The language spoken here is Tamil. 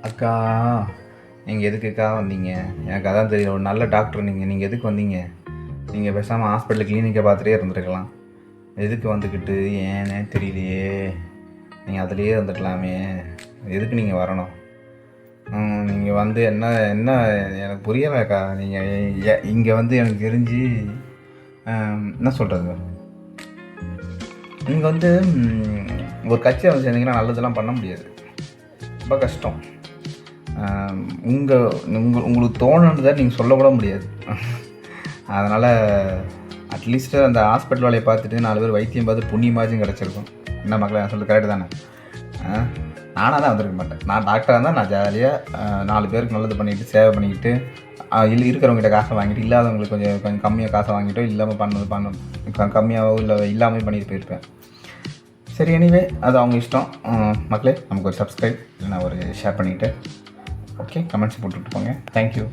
அக்கா, நீங்கள் எதுக்குக்கா வந்தீங்க? எனக்கு அதான் தெரியல. ஒரு நல்ல டாக்டர் நீங்கள் எதுக்கு வந்தீங்க? நீங்கள் பேசாமல் ஹாஸ்பிட்டல் கிளினிக்கை பார்த்துட்டே இருந்துருக்கலாம். எதுக்கு வந்துக்கிட்டு ஏன்னே தெரியலையே. நீங்கள் அதுலேயே இருந்துக்கலாமே. எதுக்கு நீங்கள் வரணும்? நீங்கள் வந்து என்ன என்ன எனக்கு புரியலைக்கா. நீங்கள் இங்கே வந்து எனக்கு தெரிஞ்சு என்ன சொல்கிறது, நீங்கள் வந்து ஒரு கட்சியை வந்து சேர்ந்தீங்கன்னா நல்லதெல்லாம் பண்ண முடியாது. ரொம்ப கஷ்டம். உங்களுக்கு தோணுன்றதை நீங்கள் சொல்லக்கூட முடியாது. அதனால் அட்லீஸ்ட்டு அந்த ஹாஸ்பிட்டல் வேலையை பார்த்துட்டு 4 பேர் வைத்தியம் பார்த்து புண்ணியமாச்சும் கிடச்சிருக்கும். என்ன மக்களே, நான் சொல்கிறது கரெக்டு தானே? நானாக தான் வந்திருக்க மாட்டேன். நான் டாக்டராக இருந்தால் நான் ஜாலியாக 4 பேருக்கு நல்லது பண்ணிக்கிட்டு சேவை பண்ணிக்கிட்டு இருக்கிறவங்ககிட்ட காசை வாங்கிட்டு இல்லாதவங்களுக்கு கொஞ்சம் கம்மியாக காசை வாங்கிட்டோ இல்லாமல் பண்ணணும் கம்மியாகவோ இல்லை இல்லாமல் பண்ணிட்டு போயிருப்பேன். சரி, எனிவே அது அவங்க இஷ்டம். மக்களே, நமக்கு ஒரு சப்ஸ்கிரைப் இல்லைனா ஒரு ஷேர் பண்ணிவிட்டு ஓகே கமெண்ட்ஸ் போட்டுவிட்டு போங்க. தேங்க்யூ.